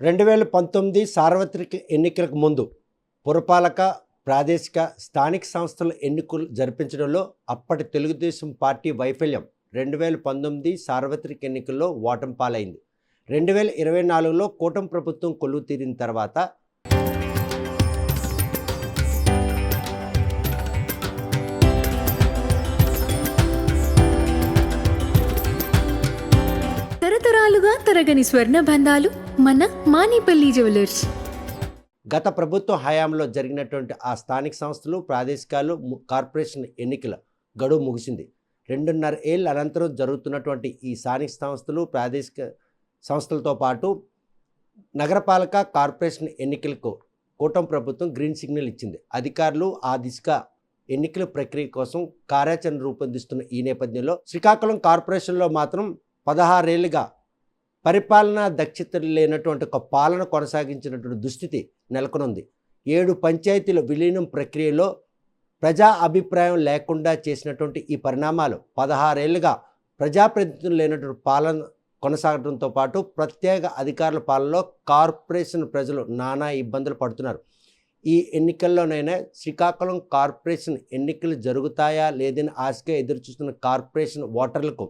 2019 సార్వత్రిక ఎన్నికలకు ముందు పురపాలక, ప్రాదేశిక, స్థానిక సంస్థల ఎన్నికలు జరిపించడంలో అప్పటి తెలుగుదేశం పార్టీ వైఫల్యం 2019 సార్వత్రిక ఎన్నికల్లో ఓటమి పాలైంది. 2024లో కూటమి ప్రభుత్వం కొలువు తీరిన తర్వాత తరతరాలుగా తరగని స్వర్ణ బంధాలు మన మానేపల్లి జ్యువెలర్స్. గత ప్రభుత్వ హయాంలో జరిగినటువంటి ఆ స్థానిక సంస్థలు, ప్రాదేశికాలు, కార్పొరేషన్ ఎన్నికల గడువు ముగిసింది. 2.5 ఏళ్ళ అనంతరం జరుగుతున్నటువంటి ఈ స్థానిక సంస్థలు, ప్రాదేశిక సంస్థలతో పాటు నగరపాలక, కార్పొరేషన్ ఎన్నికలకు కూటమి ప్రభుత్వం గ్రీన్ సిగ్నల్ ఇచ్చింది. అధికారులు ఆ దిశగా ఎన్నికల ప్రక్రియ కోసం కార్యాచరణ రూపొందిస్తున్న ఈ నేపథ్యంలో శ్రీకాకుళం కార్పొరేషన్లో మాత్రం 16 ఏళ్ళుగా పరిపాలనా దక్షత లేనటువంటి ఒక పాలన కొనసాగించినటువంటి దుస్థితి నెలకొనుంది. 7 పంచాయతీల విలీనం ప్రక్రియలో ప్రజా అభిప్రాయం లేకుండా చేసినటువంటి ఈ పరిణామాలు 16 ఏళ్ళుగా ప్రజాప్రతినిధులు లేనటువంటి పాలన కొనసాగడంతో పాటు ప్రత్యేక అధికారుల పాలనలో కార్పొరేషన్ ప్రజలు నానా ఇబ్బందులు పడుతున్నారు. ఈ ఎన్నికల్లోనైనా శ్రీకాకుళం కార్పొరేషన్ ఎన్నికలు జరుగుతాయా లేదని ఆశగా ఎదురుచూస్తున్న కార్పొరేషన్ ఓటర్లకు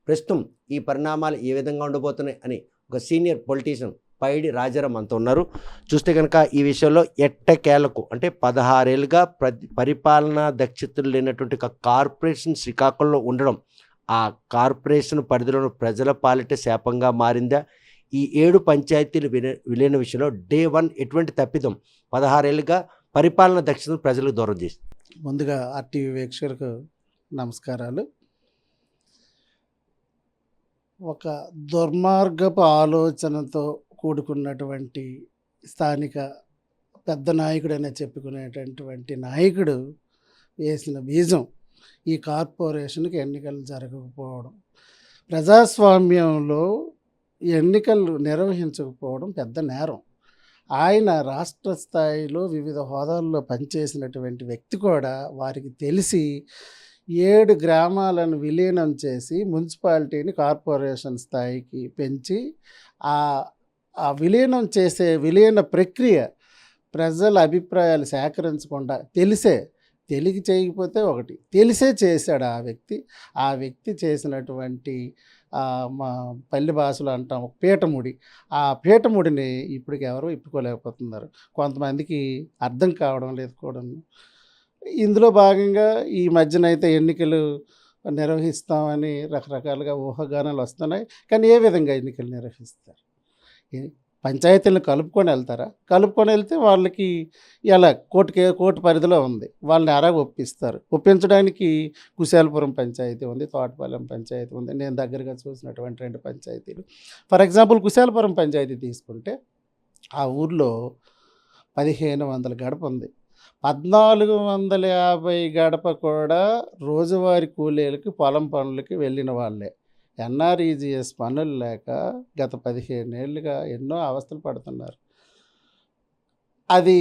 ప్రస్తుతం ఈ పరిణామాలు ఏ విధంగా ఉండబోతున్నాయి అని ఒక సీనియర్ పొలిటీషియన్ పైడి రాజారాం అంతా ఉన్నారు. చూస్తే కనుక ఈ విషయంలో ఎట్టకేలకు అంటే 16 ఏళ్ళుగా పరిపాలనా దక్షతలు లేనటువంటి ఒక కార్పొరేషన్ శ్రీకాకుళంలో ఉండడం ఆ కార్పొరేషన్ పరిధిలో ప్రజల పాలిట శాపంగా మారిందా? ఈ 7 పంచాయతీలు విలీన విషయంలో డే 1 ఎటువంటి తప్పిదం 16 ఏళ్ళుగా పరిపాలనా దక్షతను ప్రజలకు దూరం చేసి? ముందుగా ఆర్టీవీ వీక్షకులకు నమస్కారాలు. ఒక దుర్మార్గపు ఆలోచనతో కూడుకున్నటువంటి స్థానిక పెద్ద నాయకుడనే చెప్పుకునేటటువంటి నాయకుడు వేసిన బీజం ఈ కార్పొరేషన్కి ఎన్నికలు జరగకపోవడం, ప్రజాస్వామ్యంలో ఎన్నికలు నిర్వహించకపోవడం పెద్ద నేరం. ఆయన రాష్ట్ర స్థాయిలో వివిధ హోదాల్లో పనిచేసినటువంటి వ్యక్తి కూడా వారికి తెలిసి 7 గ్రామాలను విలీనం చేసి మున్సిపాలిటీని కార్పొరేషన్ స్థాయికి పెంచి ఆ విలీనం చేసే విలీన ప్రక్రియ ప్రజల అభిప్రాయాలు సేకరించకుండా తెలిసి చేయకపోతే ఒకటి తెలిసే చేశాడు ఆ వ్యక్తి చేసినటువంటి మా పల్లె భాషలో అంటాం పీఠముడి. ఆ పీఠముడిని ఇప్పటికి ఎవరు ఇప్పుకోలేకపోతున్నారు. కొంతమందికి అర్థం కావడం లేదు కూడా. ఇందులో భాగంగా ఈ మధ్యనైతే ఎన్నికలు నిర్వహిస్తామని రకరకాలుగా ఊహాగానాలు వస్తున్నాయి. కానీ ఏ విధంగా ఎన్నికలు నిర్వహిస్తారు? పంచాయతీలను కలుపుకొని వెళ్తారా? కలుపుకొని వెళ్తే వాళ్ళకి ఎలా కోర్టు పరిధిలో ఉంది, వాళ్ళని ఎలాగ ఒప్పిస్తారు? ఒప్పించడానికి కుశాలపురం పంచాయతీ ఉంది, తోటపాలెం పంచాయతీ ఉంది. నేను దగ్గరగా చూసినటువంటి 2 పంచాయతీలు. ఫర్ ఎగ్జాంపుల్ కుశాలపురం పంచాయతీ తీసుకుంటే ఆ ఊర్లో 1500 గడప ఉంది. 1450 గడప కూడా రోజువారీ కూలీలకి పొలం పనులకి వెళ్ళిన వాళ్ళే. ఎన్ఆర్ఈజీఎస్ పనులు లేక గత 15 ఏళ్ళుగా ఎన్నో అవస్థలు పడుతున్నారు. అది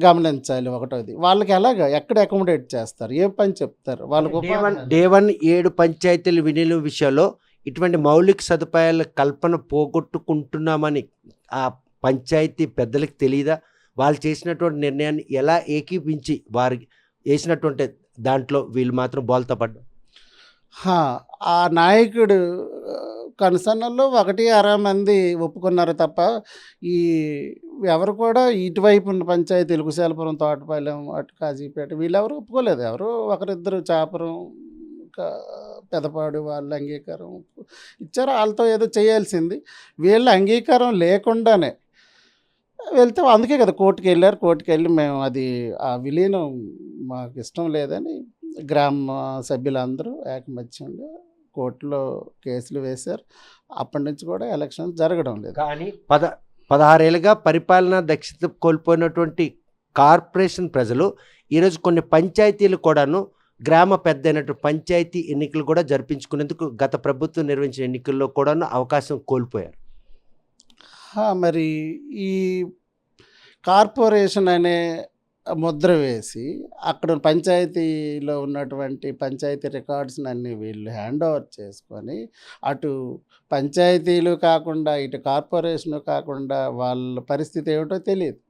గమనించాలి. ఒకటోది వాళ్ళకి ఎక్కడ అకామిడేట్ చేస్తారు? ఏ పని చెప్తారు వాళ్ళకు? డే 1 7 పంచాయతీల విలీనం విషయంలో ఇటువంటి మౌలిక సదుపాయాల కల్పన పోగొట్టుకుంటున్నామని ఆ పంచాయతీ పెద్దలకు తెలియదా? వాళ్ళు చేసినటువంటి నిర్ణయాన్ని ఎలా ఏకీపించి వారు వేసినటువంటి దాంట్లో వీళ్ళు మాత్రం బోల్తా పడ్డారు. ఆ నాయకుడు కన్సర్న్లో 1-6 మంది ఒప్పుకున్నారు తప్ప ఈ ఎవరు కూడా ఇటువైపు ఉన్న పంచాయతీలు కుశాలపురం, తోటపాలెం, అటు కాజీపేట వీళ్ళెవరు ఒప్పుకోలేదు. ఎవరు ఒకరిద్దరు చాపరం, పెదపాడు వాళ్ళు అంగీకారం ఇచ్చారు. వాళ్ళతో ఏదో చేయాల్సింది. వీళ్ళ అంగీకారం లేకుండానే వెళ్తే అందుకే కదా కోర్టుకి వెళ్ళారు. కోర్టుకి వెళ్ళి మేము ఆ విలీనం మాకు ఇష్టం లేదని గ్రామ సభ్యులందరూ ఏకమత్యంగా కోర్టులో కేసులు వేశారు. అప్పటి నుంచి కూడా ఎలక్షన్ జరగడం లేదు. కానీ 16 ఏళ్ళుగా పరిపాలనా దక్షత కోల్పోయినటువంటి కార్పొరేషన్ ప్రజలు ఈరోజు కొన్ని పంచాయతీలు కూడాను గ్రామ పెద్ద అయినటువంటి పంచాయతీ ఎన్నికలు కూడా జరిపించుకునేందుకు గత ప్రభుత్వం నిర్వహించిన ఎన్నికల్లో కూడాను అవకాశం కోల్పోయారు. మరి ఈ కార్పొరేషన్ అనే ముద్ర వేసి అక్కడ పంచాయతీలో ఉన్నటువంటి పంచాయతీ రికార్డ్స్ని అన్నీ వీళ్ళు హ్యాండ్ ఓవర్ చేసుకొని అటు పంచాయతీలు కాకుండా ఇటు కార్పొరేషను కాకుండా వాళ్ళ పరిస్థితి ఏమిటో తెలియదు.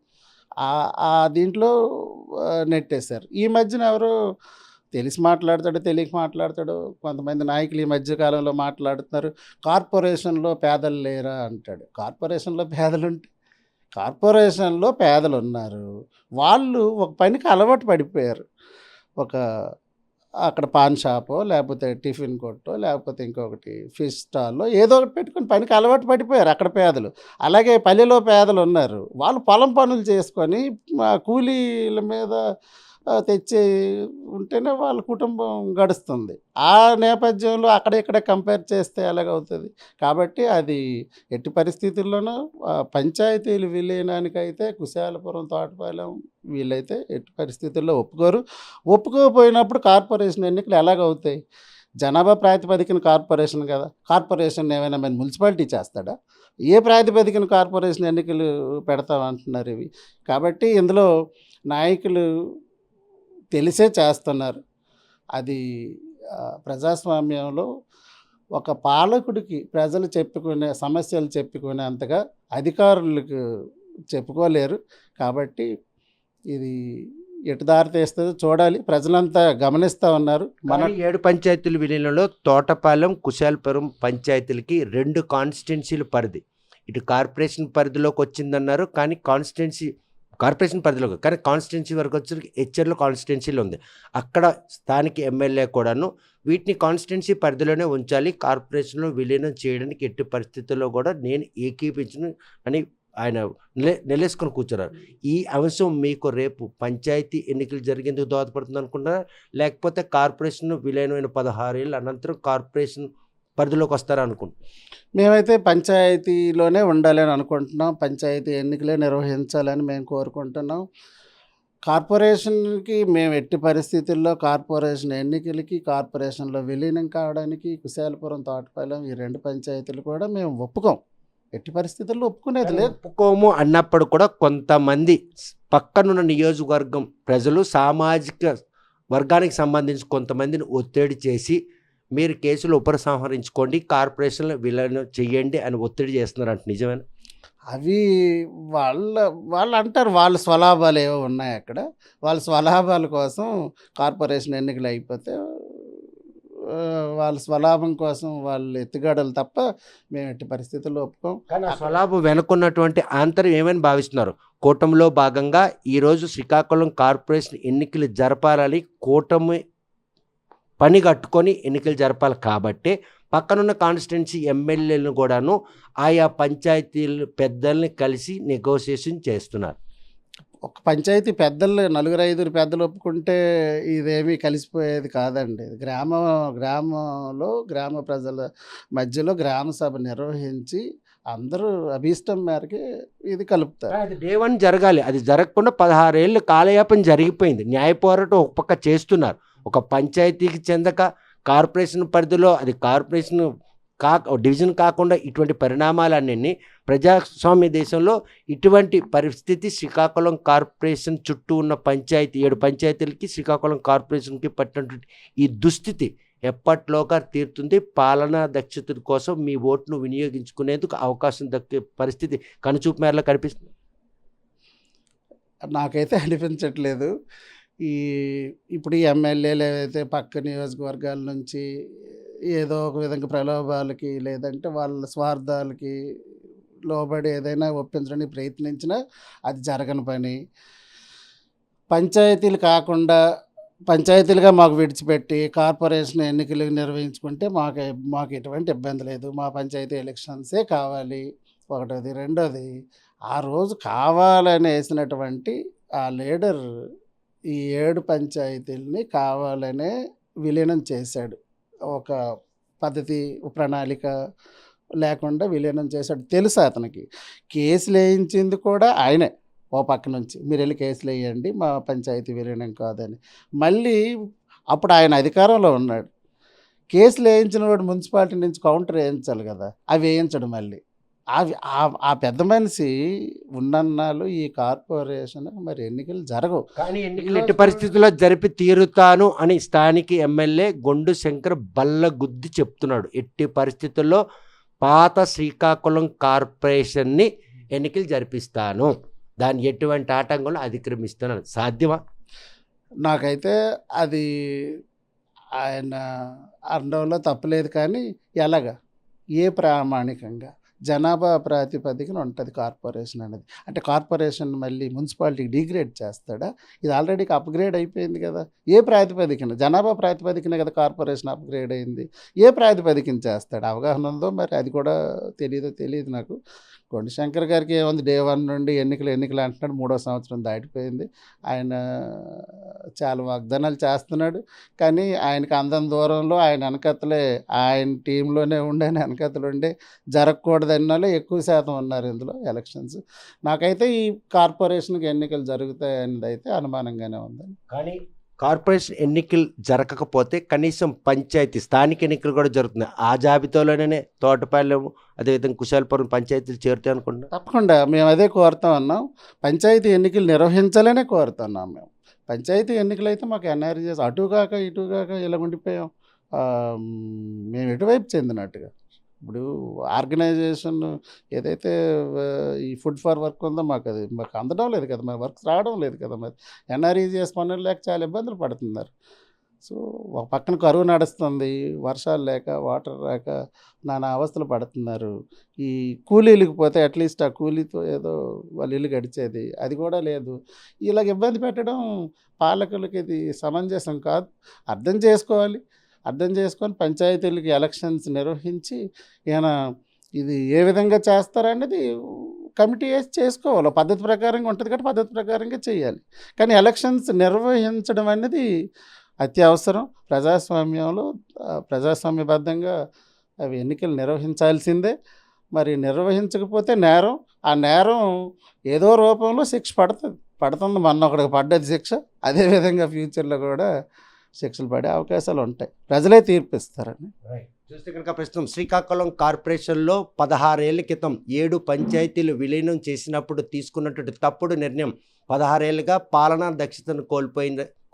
ఆ దీంట్లో నెట్టేశారు. ఈ మధ్యన ఎవరో తెలిసి మాట్లాడతాడో తెలియక మాట్లాడతాడో కొంతమంది నాయకులు ఈ మధ్య కాలంలో మాట్లాడుతున్నారు. కార్పొరేషన్లో పేదలు లేరా అంటాడు. కార్పొరేషన్లో పేదలు ఉన్నారు. వాళ్ళు ఒక పనికి అలవాటు పడిపోయారు. ఒక అక్కడ పాన్ షాపో లేకపోతే టిఫిన్ కొట్టో లేకపోతే ఇంకొకటి ఫిష్ స్టాల్లో ఏదో ఒకటి పెట్టుకొని పనికి అలవాటు పడిపోయారు అక్కడ పేదలు. అలాగే పల్లెలో పేదలు ఉన్నారు. వాళ్ళు పొలం పనులు చేసుకొని కూలీల మీద తెచ్చి ఉంటేనే వాళ్ళ కుటుంబం గడుస్తుంది. ఆ నేపథ్యంలో అక్కడిక్కడ కంపేర్ చేస్తే ఎలాగవుతుంది? కాబట్టి అది ఎట్టి పరిస్థితుల్లోనూ పంచాయతీలు విలీనానికైతే కుశాలపురం, తోటపాలెం వీళ్ళైతే ఎట్టి పరిస్థితుల్లో ఒప్పుకోరు. ఒప్పుకోకపోయినప్పుడు కార్పొరేషన్ ఎన్నికలు ఎలాగవుతాయి? జనాభా ప్రాతిపదికన కార్పొరేషన్ కదా. కార్పొరేషన్ ఏమైనా మరి మున్సిపాలిటీ చేస్తాడా? ఏ ప్రాతిపదికన కార్పొరేషన్ ఎన్నికలు పెడతామంటున్నారు ఇవి. కాబట్టి ఇందులో నాయకులు తెలిసే చేస్తున్నారు. అది ప్రజాస్వామ్యంలో ఒక పాలకుడికి ప్రజలు సమస్యలు చెప్పుకునేంతగా అధికారులకు చెప్పుకోలేరు. కాబట్టి ఇది ఎటు దారి తీస్తుందో చూడాలి. ప్రజలంతా గమనిస్తూ ఉన్నారు. మన 7 పంచాయతీల విలీనంలో తోటపాలెం, కుశాలపురం పంచాయతీలకి 2 కాన్స్టిట్యున్సీల పరిధి ఇటు కార్పొరేషన్ పరిధిలోకి వచ్చిందన్నారు. కానీ కార్పొరేషన్ పరిధిలోకి కానీ కాన్స్టిట్యున్సీ వరకు వచ్చి హెచ్చర్లో కాన్స్టిట్యున్సీలో ఉంది. అక్కడ స్థానిక ఎమ్మెల్యే కూడాను వీటిని కాన్స్టిట్యున్సీ పరిధిలోనే ఉంచాలి, కార్పొరేషన్లో విలీనం చేయడానికి ఎట్టి పరిస్థితుల్లో కూడా నేను ఏకీపించను అని ఆయన నిలేసుకొని కూర్చున్నారు. ఈ అంశం మీకు రేపు పంచాయతీ ఎన్నికలు జరిగేందుకు దోహదపడుతుంది అనుకుంటారా? లేకపోతే కార్పొరేషన్ విలీనమైన 16 ఏళ్ళ అనంతరం కార్పొరేషన్ పరిధిలోకి వస్తారా అనుకుంటున్నాను? మేమైతే పంచాయతీలోనే ఉండాలని అనుకుంటున్నాం. పంచాయతీ ఎన్నికలే నిర్వహించాలని మేము కోరుకుంటున్నాం. కార్పొరేషన్కి మేము ఎట్టి పరిస్థితుల్లో కార్పొరేషన్ ఎన్నికలకి, కార్పొరేషన్లో విలీనం కావడానికి కుశాలపురం, తోటపాలెం ఈ 2 పంచాయతీలు కూడా మేము ఒప్పుకోం. ఎట్టి పరిస్థితుల్లో ఒప్పుకునేది లేదు. ఒప్పుకోము అన్నప్పుడు కూడా కొంతమంది పక్కనున్న నియోజకవర్గం ప్రజలు సామాజిక వర్గానికి సంబంధించి కొంతమందిని ఒత్తిడి చేసి మీరు కేసులు ఉపసంహరించుకోండి, కార్పొరేషన్లో విలీనం చెయ్యండి అని ఒత్తిడి చేస్తున్నారు అంటే నిజమేనా? అవి వాళ్ళు అంటారు వాళ్ళ స్వలాభాలు ఏవో ఉన్నాయి అక్కడ. వాళ్ళ స్వలాభాల కోసం కార్పొరేషన్ ఎన్నికలు అయిపోతే వాళ్ళ స్వలాభం కోసం వాళ్ళు ఎత్తుగడలు తప్ప మేము ఎట్టి పరిస్థితుల్లో ఒప్పుకోం. కానీ ఆ స్వలాభం వెనుకున్నటువంటి ఆంతర్యం ఏమని భావిస్తున్నారు? కూటమిలో భాగంగా ఈరోజు శ్రీకాకుళం కార్పొరేషన్ ఎన్నికలు జరపాలని కూటమి పని కట్టుకొని ఎన్నికలు జరపాలి కాబట్టి పక్కనున్న కాన్స్టిట్యున్సీ ఎమ్మెల్యేలను కూడాను ఆయా పంచాయతీలు పెద్దల్ని కలిసి నెగోసియేషన్ చేస్తున్నారు. ఒక పంచాయతీ పెద్దలు 4-5 పెద్దలు ఒప్పుకుంటే ఇదేమీ కలిసిపోయేది కాదండి. గ్రామంలో గ్రామ ప్రజల మధ్యలో గ్రామ సభ నిర్వహించి అందరూ అభీష్టం మేరకే ఇది కలుపుతారు. అది డే 1 జరగాలి. అది జరగకుండా 16 ఏళ్ళు కాలయాపన జరిగిపోయింది. న్యాయ పోరాటం ఒక పక్క చేస్తున్నారు. ఒక పంచాయతీకి చెందక కార్పొరేషన్ పరిధిలో అది కార్పొరేషన్ డివిజన్ కాకుండా ఇటువంటి పరిణామాలన్నీ ప్రజాస్వామ్య దేశంలో ఇటువంటి పరిస్థితి శ్రీకాకుళం కార్పొరేషన్ చుట్టూ ఉన్న 7 పంచాయతీలకి శ్రీకాకుళం కార్పొరేషన్కి పట్టినటువంటి ఈ దుస్థితి ఎప్పట్లోగా తీరుతుంది? పాలనా దక్షత కోసం మీ ఓటును వినియోగించుకునేందుకు అవకాశం దక్కే పరిస్థితి కనుచూపు మేరలో కనిపిస్తుంది. నాకైతే అనిపించట్లేదు. ఇప్పుడు ఈ ఎమ్మెల్యేలు ఏవైతే పక్క నియోజకవర్గాల నుంచి ఏదో ఒక విధంగా ప్రలోభాలకి లేదంటే వాళ్ళ స్వార్థాలకి లోబడి ఏదైనా ఒప్పించడానికి ప్రయత్నించినా అది జరగని పని. పంచాయతీలుగా మాకు విడిచిపెట్టి కార్పొరేషన్ ఎన్నికలు నిర్వహించుకుంటే మాకు ఎటువంటి ఇబ్బంది లేదు. మా పంచాయతీ ఎలక్షన్సే కావాలి. ఒకటోది. రెండోది, ఆ రోజు కావాలని వేసినటువంటి ఆ లీడర్ ఈ 7 పంచాయతీలని కావాలనే విలీనం చేశాడు. ఒక పద్ధతి, ప్రణాళిక లేకుండా విలీనం చేశాడు. తెలుసు అతనికి. కేసులు వేయించింది కూడా ఆయనే. ఓ పక్క నుంచి మీరు వెళ్ళి కేసులు వేయండి, మా పంచాయతీ విలీనం కాదని. మళ్ళీ అప్పుడు ఆయన అధికారంలో ఉన్నాడు. కేసులు వేయించిన వాడు మున్సిపాలిటీ నుంచి కౌంటర్ వేయించాలి కదా, అవి వేయించడు. మళ్ళీ ఆ పెద్ద మనిషి ఉన్నన్నాళ్ళు ఈ కార్పొరేషన్ మరి ఎన్నికలు జరగవు. కానీ ఎన్నికలు ఈరోజు ఎట్టి పరిస్థితుల్లో జరిపి తీరుతాను అని స్థానిక ఎమ్మెల్యే గొండు శంకర్ బల్లగుద్ది చెప్తున్నాడు. ఎట్టి పరిస్థితుల్లో పాత శ్రీకాకుళం కార్పొరేషన్ని ఎన్నికలు జరిపిస్తాను, దాన్ని ఎటువంటి ఆటంకంలో అతిక్రమిస్తున్నాను. సాధ్యమా? నాకైతే అది ఆయన అనడంలో తప్పలేదు, కానీ ఎలాగా, ఏ ప్రామాణికంగా జనాభా ప్రాతిపదికన ఉంటుంది కార్పొరేషన్ అనేది. అంటే కార్పొరేషన్ మళ్ళీ మున్సిపాలిటీకి డిగ్రేడ్ చేస్తాడా? ఇది ఆల్రెడీ అప్గ్రేడ్ అయిపోయింది కదా. ఏ ప్రాతిపదికన? జనాభా ప్రాతిపదికన కదా కార్పొరేషన్ అప్గ్రేడ్ అయింది. ఏ ప్రాతిపదికన చేస్తాడు? అవగాహన ఉందో మరి అది కూడా తెలియదు నాకు. కొండ శంకర్ గారికి ఏముంది, డే 1 నుండి ఎన్నికలు అంటున్నాడు. 3వ సంవత్సరం దాటిపోయింది. ఆయన చాలా వాగ్దానాలు చేస్తున్నాడు, కానీ ఆయనకు అందని దూరంలో ఆయన వెనకతలే, ఆయన టీంలోనే ఉండి ఆయన వెనకతలు ఉండే జరగకూడదన్న వాళ్ళే ఎక్కువ శాతం ఉన్నారు ఇందులో ఎలక్షన్స్. నాకైతే ఈ కార్పొరేషన్కి ఎన్నికలు జరుగుతాయనేది అయితే అనుమానంగానే ఉందండి. కానీ కార్పొరేషన్ ఎన్నికలు జరగకపోతే కనీసం పంచాయతీ స్థానిక ఎన్నికలు కూడా జరుగుతున్నాయి. ఆ జాబితాలోనే తోటపాలెం, అదేవిధంగా కుశాలపురం పంచాయతీలు చేరుతాయి అనుకుంటున్నా. తప్పకుండా మేము అదే కోరుతా ఉన్నాం. పంచాయతీ ఎన్నికలు నిర్వహించాలనే కోరుతున్నాం మేము. పంచాయతీ ఎన్నికలు అయితే మాకు ఎన్ఆర్జీఎస్ అటుగాక ఇటుగాక ఇలా ఉండిపోయాం. మేము ఎటువైపు చెందినట్టుగా. ఇప్పుడు ఆర్గనైజేషన్ ఏదైతే ఈ ఫుడ్ ఫర్ వర్క్ ఉందో మాకు అందడం లేదు కదా, మరి వర్క్ రావడం లేదు కదా. మరి ఎన్ఆర్ఈజీఎస్ పనులు లేక చాలా ఇబ్బందులు పడుతున్నారు. సో ఒక పక్కన కరువు నడుస్తుంది, వర్షాలు లేక, వాటర్ రాక నానా అవస్థలు పడుతున్నారు. ఈ కూలీలకు పోతే అట్లీస్ట్ ఆ కూలీతో ఏదో వాళ్ళు ఇల్లు గడిచేది, అది కూడా లేదు. ఇలాగ ఇబ్బంది పెట్టడం పాలకులకి ఇది సమంజసం కాదు. అర్థం చేసుకొని పంచాయతీలకి ఎలక్షన్స్ నిర్వహించి ఇది ఏ విధంగా చేస్తారనేది కమిటీ వేసి చేసుకోవాలి. పద్ధతి ప్రకారంగా ఉంటుంది కాబట్టి పద్ధతి ప్రకారంగా చేయాలి. కానీ ఎలక్షన్స్ నిర్వహించడం అనేది అత్యవసరం. ప్రజాస్వామ్యంలో ప్రజాస్వామ్యబద్ధంగా అవి ఎన్నికలు నిర్వహించాల్సిందే. మరి నిర్వహించకపోతే నేరం. ఆ నేరం ఏదో రూపంలో శిక్ష పడుతుంది. మొన్న ఒకటికి పడ్డది శిక్ష, అదేవిధంగా ఫ్యూచర్లో కూడా శిక్షలు పడే అవకాశాలు ఉంటాయి. ప్రజలే తీర్పిస్తారని. చూస్తే కనుక ప్రస్తుతం శ్రీకాకుళం కార్పొరేషన్లో 16 ఏళ్ల క్రితం 7 పంచాయతీలు విలీనం చేసినప్పుడు తీసుకున్నటువంటి తప్పుడు నిర్ణయం 16 ఏళ్ళుగా పాలనా దక్షతను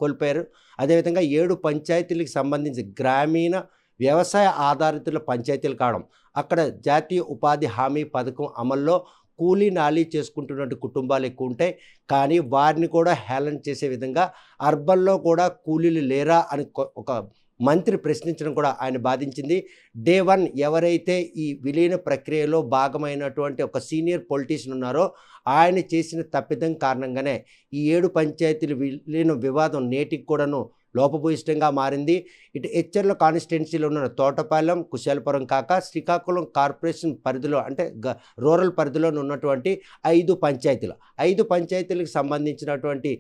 కోల్పోయారు. అదేవిధంగా 7 పంచాయతీలకు సంబంధించి గ్రామీణ వ్యవసాయ ఆధారిత పంచాయతీలు కావడం, అక్కడ జాతీయ ఉపాధి హామీ పథకం అమల్లో కూలీ నాలీ చేసుకుంటున్నటువంటి కుటుంబాలు ఎక్కువ ఉంటాయి. కానీ వారిని కూడా హేళన చేసే విధంగా అర్బన్లో కూడా కూలీలు లేరా అని ఒక మంత్రి ప్రశ్నించడం కూడా ఆయన బాధించింది. డే 1 ఎవరైతే ఈ విలీన ప్రక్రియలో భాగమైనటువంటి ఒక సీనియర్ పొలిటీషియన్ ఉన్నారో ఆయన చేసిన తప్పిదం కారణంగానే ఈ 7 పంచాయతీలు విలీన వివాదం నేటికి కూడాను లోపభూయిష్టంగా మారింది. ఇటు హెచ్చర్ల కాన్స్టిట్యున్సీలో ఉన్న తోటపాలెం, కుశాలపురం కాక శ్రీకాకుళం కార్పొరేషన్ పరిధిలో అంటే రూరల్ పరిధిలో ఉన్నటువంటి 5 పంచాయతీలకు సంబంధించినటువంటి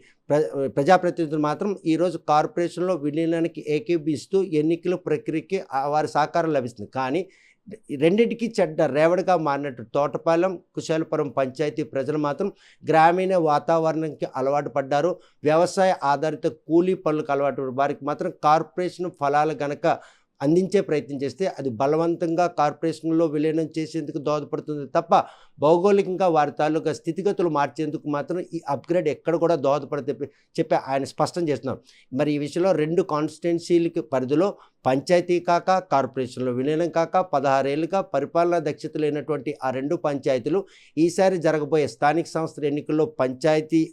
ప్రజాప్రతినిధులు మాత్రం ఈరోజు కార్పొరేషన్లో విలీనానికి ఏకీభిస్తూ ఎన్నికల ప్రక్రియకి వారి సహకారం లభిస్తుంది. కానీ రెండింటికి చెడ్డ రేవడిగా మారినట్టు తోటపాలెం, కుశాలపురం పంచాయతీ ప్రజలు మాత్రం గ్రామీణ వాతావరణానికి అలవాటు పడ్డారు. వ్యవసాయ ఆధారిత కూలీ పనులకు అలవాటు వారికి మాత్రం కార్పొరేషన్ ఫలాలు గనక అందించే ప్రయత్నం చేస్తే అది బలవంతంగా కార్పొరేషన్లో విలీనం చేసేందుకు దోహదపడుతుంది తప్ప భౌగోళికంగా వారి తాలూకా స్థితిగతులు మార్చేందుకు మాత్రం ఈ అప్గ్రేడ్ ఎక్కడ కూడా దోహదపడతే చెప్పి ఆయన స్పష్టం చేస్తున్నారు. మరి ఈ విషయంలో 2 కాన్స్టిట్యున్సీలకి పరిధిలో పంచాయతీ కాక కార్పొరేషన్లో విలీనం కాక 16 ఏళ్ళుగా పరిపాలనా దక్షత లేనటువంటి ఆ 2 పంచాయతీలు ఈసారి జరగబోయే స్థానిక సంస్థల ఎన్నికల్లో పంచాయతీ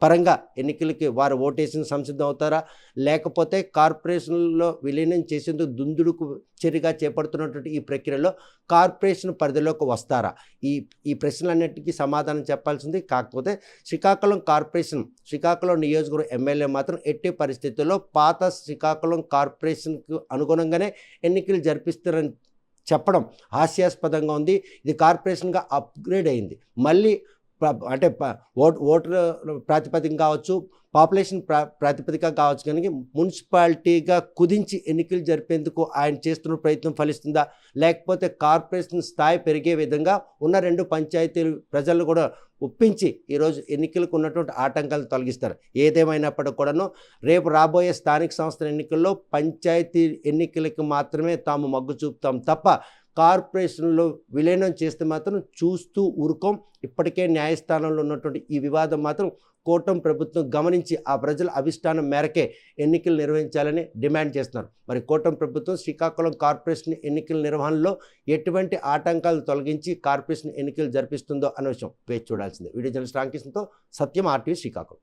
పరంగా ఎన్నికలకి వారు ఓటేసిన సంసిద్ధం అవుతారా, లేకపోతే కార్పొరేషన్లో విలీనం చేసేందుకు దుందుడుకు చర్యగా చేపడుతున్నటువంటి ఈ ప్రక్రియలో కార్పొరేషన్ పరిధిలోకి వస్తారా? ఈ ప్రశ్నలన్నిటికీ సమాధానం చెప్పాల్సింది. కాకపోతే శ్రీకాకుళం నియోజకవర్గం ఎమ్మెల్యే మాత్రం ఎట్టి పరిస్థితుల్లో పాత శ్రీకాకుళం కార్పొరేషన్కు అనుగుణంగానే ఎన్నికలు జరిపిస్తారని చెప్పడం హాస్యాస్పదంగా ఉంది. ఇది కార్పొరేషన్గా అప్గ్రేడ్ అయింది. మళ్ళీ అంటే ఓటర్ ప్రాతిపదిక కావచ్చు, పాపులేషన్ ప్రాతిపదిక కావచ్చు, కానీ మున్సిపాలిటీగా కుదించి ఎన్నికలు జరిపేందుకు ఆయన చేస్తున్న ప్రయత్నం ఫలిస్తుందా, లేకపోతే కార్పొరేషన్ స్థాయి పెరిగే విధంగా ఉన్న 2 పంచాయతీలు ప్రజలు కూడా ఒప్పించి ఈరోజు ఎన్నికలకు ఉన్నటువంటి ఆటంకాలు తొలగిస్తారు? ఏదేమైనప్పటికీ కూడాను రేపు రాబోయే స్థానిక సంస్థల ఎన్నికల్లో పంచాయతీ ఎన్నికలకు మాత్రమే తాము మొగ్గు చూపుతాం తప్ప కార్పొరేషన్లో విలీనం చేస్తే మాత్రం చూస్తూ ఊరుకోం. ఇప్పటికే న్యాయస్థానంలో ఉన్నటువంటి ఈ వివాదం మాత్రం కూటమి ప్రభుత్వం గమనించి ఆ ప్రజల అభిష్టానం మేరకే ఎన్నికలు నిర్వహించాలని డిమాండ్ చేస్తున్నారు. మరి కూటమి ప్రభుత్వం శ్రీకాకుళం కార్పొరేషన్ ఎన్నికల నిర్వహణలో ఎటువంటి ఆటంకాలు తొలగించి కార్పొరేషన్ ఎన్నికలు జరిపిస్తుందో అనే విషయం వేచి చూడాల్సిందే. వీడియో జర్నలిస్ట్ రామకృష్ణతో సత్యం, RTV శ్రీకాకుళం.